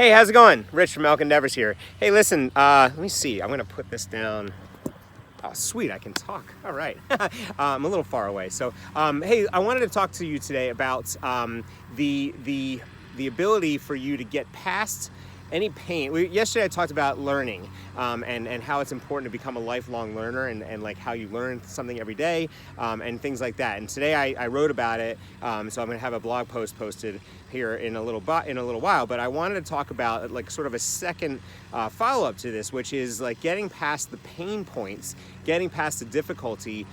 Hey, how's it going? Rich from Elk Endeavors here. Hey, listen, let me see. I'm going to put this down. Oh, sweet, I can talk. All right. I'm a little far away. So, hey, I wanted to talk to you today about the ability for you to get past any pain. Yesterday I talked about learning and how it's important to become a lifelong learner and like how you learn something every day and things like that. And today I wrote about it, so I'm going to have a blog post posted here in a little while. But I wanted to talk about like sort of a second follow-up to this, which is like getting past the pain points, getting past the difficulty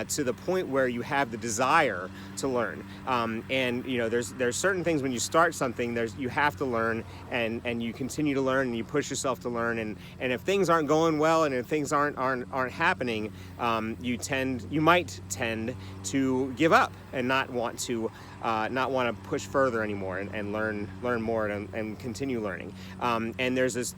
to the point where you have the desire to learn. And you know, there's certain things when you start something, you have to learn, and you continue to learn, and you push yourself to learn. And if things aren't going well, and if things aren't happening, you might tend to give up and not want to push further anymore and learn more and continue learning. And there's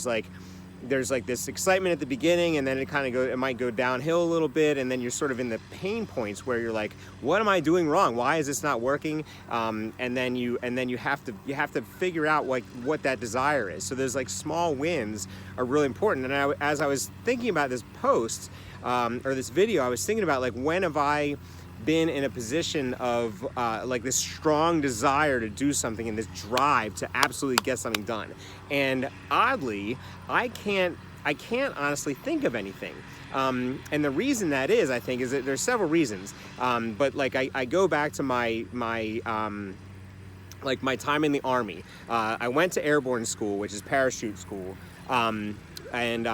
like this excitement at the beginning, and then it might go downhill a little bit, and then you're sort of in the pain points where you're like, what am I doing wrong? Why is this not working? And then you have to figure out like what that desire is. So there's like small wins are really important. And as I was thinking about this post or this video, I was thinking about like, when have I been in a position of like this strong desire to do something and this drive to absolutely get something done. And oddly, I can't honestly think of anything. And the reason that is, I think, is that there's several reasons. But like I go back to my like my time in the Army. I went to airborne school, which is parachute school. And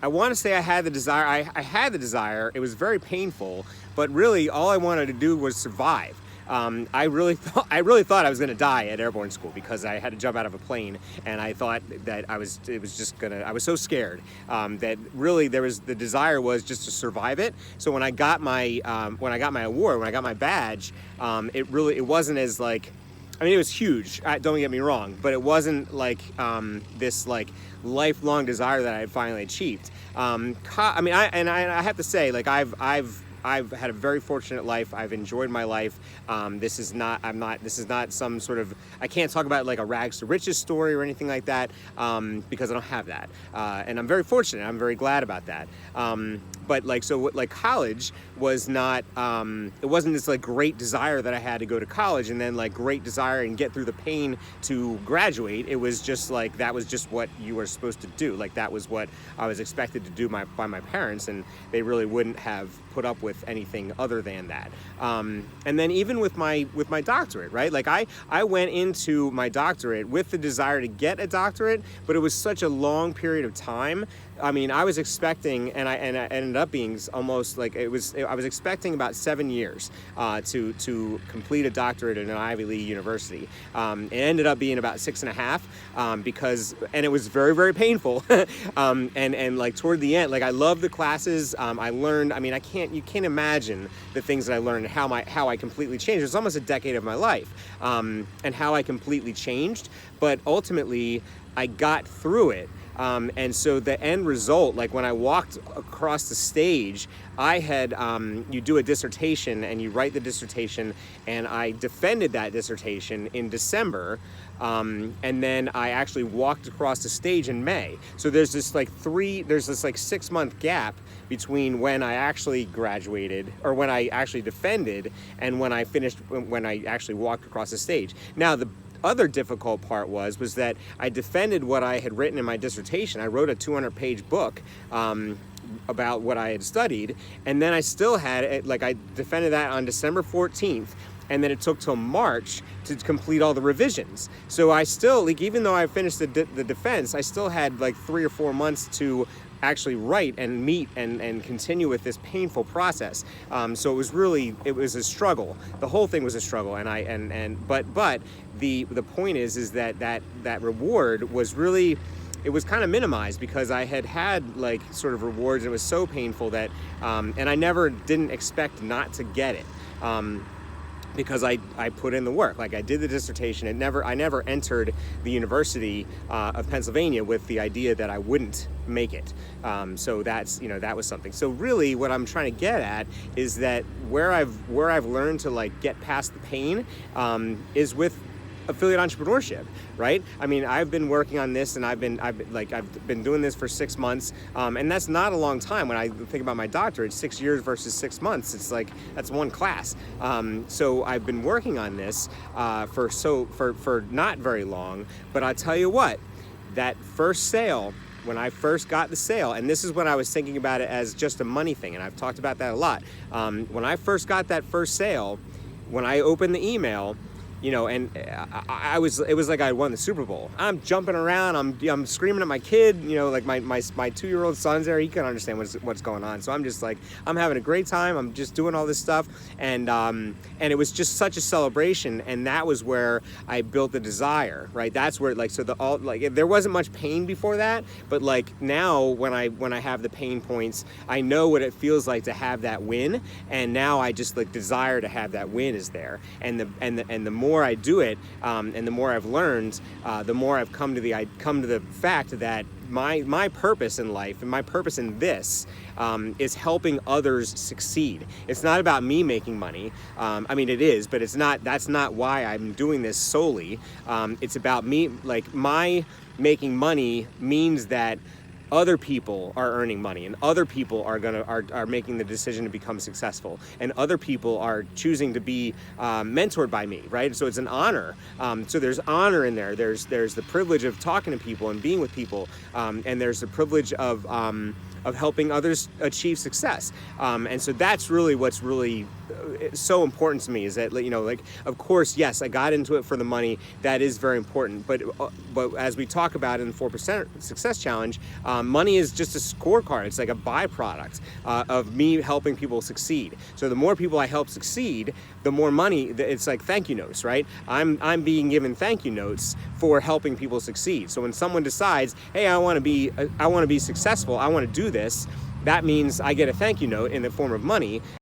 I want to say I had the desire. I had the desire. It was very painful, but really all I wanted to do was survive. I really thought I was going to die at airborne school because I had to jump out of a plane, and I thought that I was so scared that really the desire was just to survive it. So when I got my award, when I got my badge, it wasn't as like, I mean, it was huge, don't get me wrong, but it wasn't like this like lifelong desire that I had finally achieved. I mean, I have to say, like, I've had a very fortunate life. I've enjoyed my life. This is not some sort of, I can't talk about like a rags to riches story or anything like that, because I don't have that. And I'm very fortunate. I'm very glad about that. But like, so what, like, college was not, it wasn't this like great desire that I had to go to college and then like great desire and get through the pain to graduate. It was just like, that was just what you were supposed to do. Like, that was what I was expected to do by my parents, and they really wouldn't have put up with anything other than that. And then even with my doctorate, right? Like I went into my doctorate with the desire to get a doctorate, but it was such a long period of time. I mean, I was expecting, and I ended up being almost like I was expecting about 7 years to complete a doctorate at an Ivy League university. It ended up being about 6.5 because it was very, very painful. And like toward the end, like, I loved the classes. I learned. I mean, you can't imagine the things that I learned and how I completely changed. It was almost a decade of my life, and how I completely changed. But ultimately, I got through it. And so the end result, like when I walked across the stage, I had, you do a dissertation and you write the dissertation, and I defended that dissertation in December. And then I actually walked across the stage in May. So there's this like 6-month gap between when I actually graduated, or when I actually defended, and when I actually walked across the stage. Now, the other difficult part was that I defended what I had written in my dissertation. I wrote a 200-page book about what I had studied, and then I still had it, like, I defended that on December 14th, and then it took till March to complete all the revisions. So I still, like, even though I finished the defense, I still had like 3 or 4 months to actually write and meet and continue with this painful process. So it was a struggle. The whole thing was a struggle, but the point is that reward was really, it was kind of minimized because I had like sort of rewards. It was so painful that, and I didn't expect not to get it. Because I put in the work. Like, I did the dissertation. I never entered the University of Pennsylvania with the idea that I wouldn't make it. So that was something. So really what I'm trying to get at is that where I've learned to like get past the pain is with affiliate entrepreneurship, right? I mean, I've been working on this, and I've been doing this for 6 months, and that's not a long time. When I think about my doctorate, 6 years versus 6 months, it's like that's one class. So I've been working on this for not very long, but I'll tell you what, that first sale, when I first got the sale, and this is when I was thinking about it as just a money thing, and I've talked about that a lot. When I first got that first sale, when I opened the email, and it was like I won the Super Bowl. I'm jumping around, I'm screaming at my kid, like my 2-year-old son's there. He can't understand what's going on. So I'm just like, I'm having a great time. I'm just doing all this stuff, and it was just such a celebration. And that was where I built the desire, right? That's where there wasn't much pain before that, but like now when I have the pain points, I know what it feels like to have that win, and now I just like desire to have that win is there, and the more I do it, and the more I've learned, the more I've come to the fact that my purpose in life and my purpose in this is helping others succeed. It's not about me making money. I mean, it is, but that's not why I'm doing this solely. It's about me, like my making money means that other people are earning money, and other people are making the decision to become successful, and other people are choosing to be mentored by me, right? So it's an honor. So there's honor in there. There's the privilege of talking to people and being with people, and there's the privilege of helping others achieve success. And so that's really what's really so important to me, is that, like, of course, yes, I got into it for the money. That is very important. But as we talk about in the 4% Success Challenge, money is just a scorecard. It's like a byproduct of me helping people succeed. So the more people I help succeed, the more money. It's like thank you notes, right? I'm being given thank you notes for helping people succeed. So when someone decides, hey, I want to be successful, I want to do this, that means I get a thank you note in the form of money.